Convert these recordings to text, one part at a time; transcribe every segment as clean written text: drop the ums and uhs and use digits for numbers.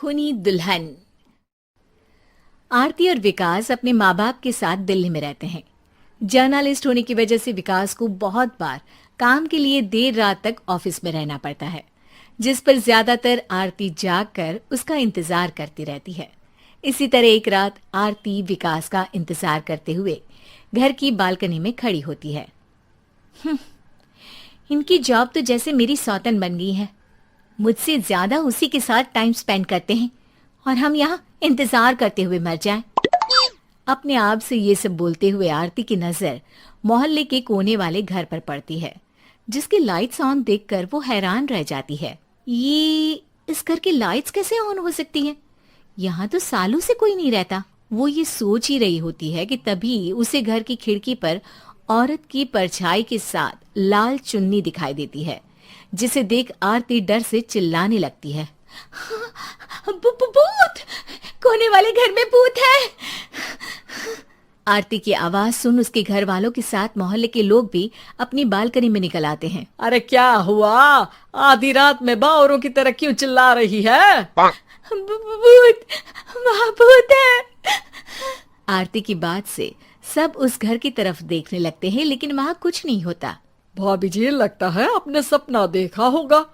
खूनी दुल्हन। आरती और विकास अपने माँ बाप के साथ दिल्ली में रहते हैं। जर्नलिस्ट होने की वजह से विकास को बहुत बार काम के लिए देर रात तक ऑफिस में रहना पड़ता है, जिस पर ज्यादातर आरती जागकर उसका इंतजार करती रहती है। इसी तरह एक रात आरती विकास का इंतजार करते हुए घर की बालकनी में खड़ी होती है। इनकी जॉब तो जैसे मेरी सौतन बन गई है। मुझसे ज्यादा उसी के साथ टाइम स्पेंड करते हैं और हम यहाँ इंतजार करते हुए मर जाएं। अपने आप से ये सब बोलते हुए आरती की नजर मोहल्ले के कोने वाले घर पर पड़ती है, जिसके लाइट्स ऑन देखकर वो हैरान रह जाती है। ये इस घर की लाइट्स कैसे ऑन हो सकती हैं? यहाँ तो सालों से कोई नहीं रहता। वो ये सोच ही रही होती है कि तभी उसे घर की खिड़की पर औरत की परछाई के साथ लाल चुन्नी दिखाई देती है, जिसे देख आरती डर से चिल्लाने लगती है। भूत! कोने वाले घर में भूत है! आरती की आवाज सुन उसके घर वालों के साथ मोहल्ले के लोग भी अपनी बालकनी में निकल आते हैं। अरे क्या हुआ? आधी रात में बावरों की तरह क्यों चिल्ला रही है? भूत! वहाँ भूत है! आरती की बात से सब उस घर की तरफ देखने लगते हैं, लेकिन वहाँ कुछ नहीं होता। भाभी जी, लगता है आपने सपना देखा होगा।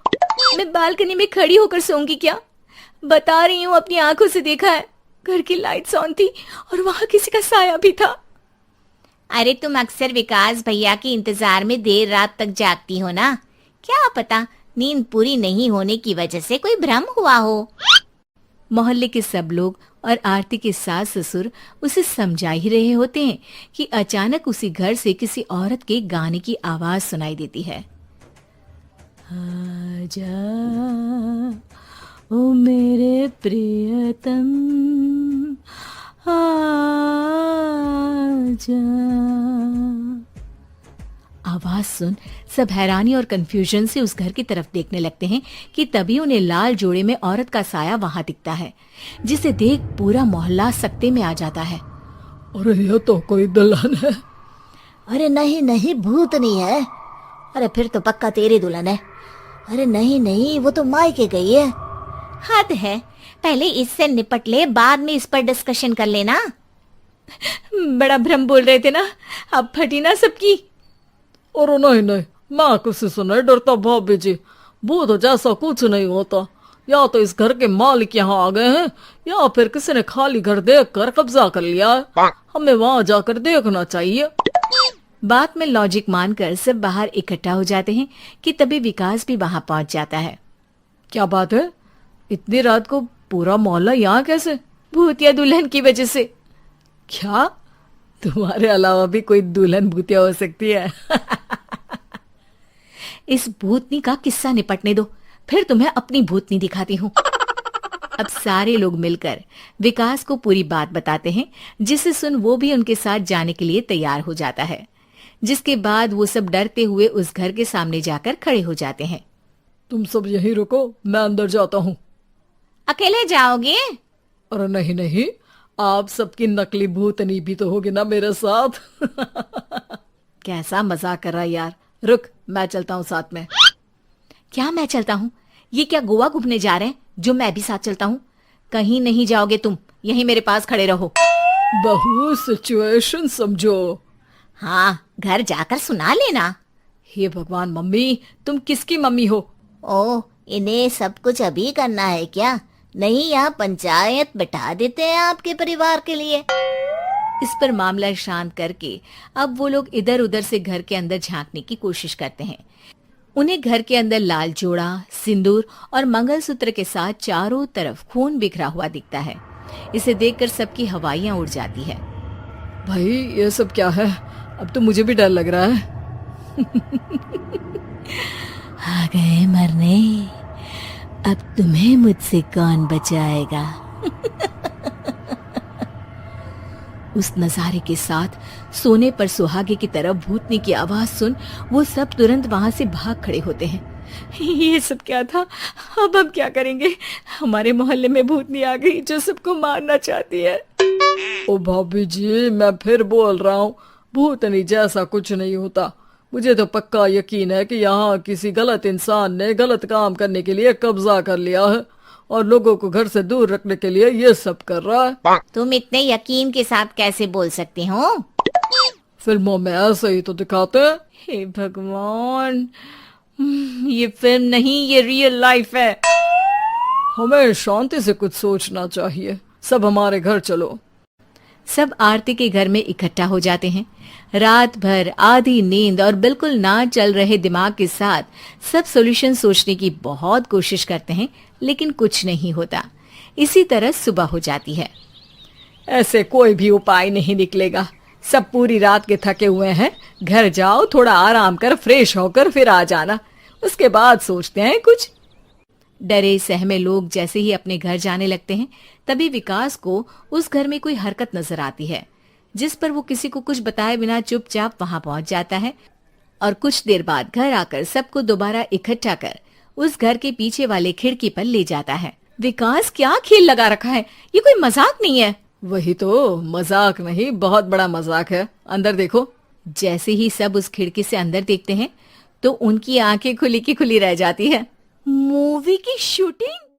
मैं बालकनी में खड़ी होकर सोऊंगी क्या? बता रही हूँ, अपनी आंखों से देखा है। घर की लाइट्स ऑन थी और वहाँ किसी का साया भी था। अरे तुम अक्सर विकास भैया के इंतजार में देर रात तक जागती हो ना, क्या पता नींद पूरी नहीं होने की वजह से कोई भ्रम हुआ हो। मोहल्ले के सब लोग और आरती के सास ससुर उसे समझा ही रहे होते हैं कि अचानक उसी घर से किसी औरत के गाने की आवाज सुनाई देती है। आजा ओ मेरे प्रियतम आजा। आवाज सुन सब हैरानी और कंफ्यूजन से उस घर की तरफ देखने लगते हैं कि तभी उन्हें लाल जोड़े में औरत का साया वहां दिखता है, जिसे देख पूरा मोहल्ला सकते में आ जाता है। अरे ये तो कोई दुल्हन है। अरे नहीं नहीं, भूत नहीं है। अरे फिर तो पक्का तेरी दुल्हन है। अरे नहीं नहीं, वो तो मायके गई है। हद है, पहले इससे निपट ले, बाद में इस पर डिस्कशन कर लेना। बड़ा भ्रम बोल रहे थे ना, अब फटी ना सबकी। और नहीं नहीं, मैं किसी से नहीं डरता भाभी जी। भूत जैसा कुछ नहीं होता। या तो इस घर के मालिक यहाँ आ गए हैं, या फिर किसी ने खाली घर देख कर कब्जा कर लिया है। हमें वहाँ जाकर देखना चाहिए। बात में लॉजिक मानकर सब बाहर इकट्ठा हो जाते हैं कि तभी विकास भी वहां पहुंच जाता है। क्या बात है? इतनी रात को पूरा मोहल्ला यहाँ कैसे? भूतिया दुल्हन की वजह से। क्या तुम्हारे अलावा भी कोई दुल्हन भूतिया हो सकती है? इस भूतनी का किस्सा निपटने दो, फिर तुम्हें अपनी भूतनी दिखाती हूँ। अब सारे लोग मिलकर विकास को पूरी बात बताते हैं, जिसे सुन वो भी उनके साथ जाने के लिए तैयार हो जाता है। जिसके बाद वो सब डरते हुए उस घर के सामने जाकर खड़े हो जाते हैं। तुम सब यहीं रुको, मैं अंदर जाता हूँ। अकेले जाओगे? अरे नहीं नहीं, आप सबकी नकली भूतनी भी तो होगी ना मेरे साथ। कैसा मजाक कर रहा यार। रुक, मैं चलता हूँ साथ में। क्या मैं चलता हूँ? ये क्या गोवा घूमने जा रहे हैं जो मैं भी साथ चलता हूँ? कहीं नहीं जाओगे तुम, यहीं मेरे पास खड़े रहो। बहू सिचुएशन समझो। हाँ, घर जाकर सुना लेना। हे भगवान, मम्मी तुम किसकी मम्मी हो? ओ, इन्हें सब कुछ अभी करना है क्या? नहीं, यहाँ पंचायत बैठा देते हैं आपके परिवार के लिए। इस पर मामला शांत करके अब वो लोग इधर उधर से घर के अंदर झांकने की कोशिश करते हैं। उन्हें घर के अंदर लाल जोड़ा, सिंदूर और मंगलसूत्र के साथ चारों तरफ खून बिखरा हुआ दिखता है। इसे देखकर सबकी हवाइयां उड़ जाती है। भाई ये सब क्या है? अब तो मुझे भी डर लग रहा है। आ गए मरने, अब तुम्हें मुझसे कौन बचाएगा? उस नजारे के साथ सोने पर सुहागे की तरफ भूतनी की आवाज सुन वो सब तुरंत वहां से भाग खड़े होते हैं। ये सब क्या था? अब हम क्या करेंगे? हमारे मोहल्ले में भूतनी आ गई जो सबको मारना चाहती है। ओ भाभी जी, मैं फिर बोल रहा हूँ, भूतनी जैसा कुछ नहीं होता। मुझे तो पक्का यकीन है कि यहाँ किसी गलत इंसान ने गलत काम करने के लिए कब्जा कर लिया है और लोगों को घर से दूर रखने के लिए ये सब कर रहा है। तुम इतने यकीन के साथ कैसे बोल सकते हो? फिल्मों में ऐसे ही तो दिखाते हैं। हे भगवान, ये फिल्म नहीं, ये रियल लाइफ है। हमें शांति से कुछ सोचना चाहिए। सब हमारे घर चलो। सब आरती के घर में इकट्ठा हो जाते हैं। रात भर आधी नींद और बिल्कुल ना चल रहे दिमाग के साथ सब सॉल्यूशन सोचने की बहुत कोशिश करते हैं, लेकिन कुछ नहीं होता। इसी तरह सुबह हो जाती है। ऐसे कोई भी उपाय नहीं निकलेगा। सब पूरी रात के थके हुए हैं। घर जाओ, थोड़ा आराम कर, फ्रेश होकर फिर आ जाना, उसके बाद सोचते हैं कुछ। डरे सहमे लोग जैसे ही अपने घर जाने लगते हैं, तभी विकास को उस घर में कोई हरकत नजर आती है, जिस पर वो किसी को कुछ बताए बिना चुपचाप वहां पहुंच जाता है और कुछ देर बाद घर आकर सबको दोबारा इकट्ठा कर उस घर के पीछे वाले खिड़की पर ले जाता है। विकास, क्या खेल लगा रखा है? ये कोई मजाक नहीं है। वही तो, मजाक नहीं, बहुत बड़ा मजाक है। अंदर देखो। जैसे ही सब उस खिड़की से अंदर देखते हैं तो उनकी आंखें खुली की खुली रह जाती है। मूवी की शूटिंग?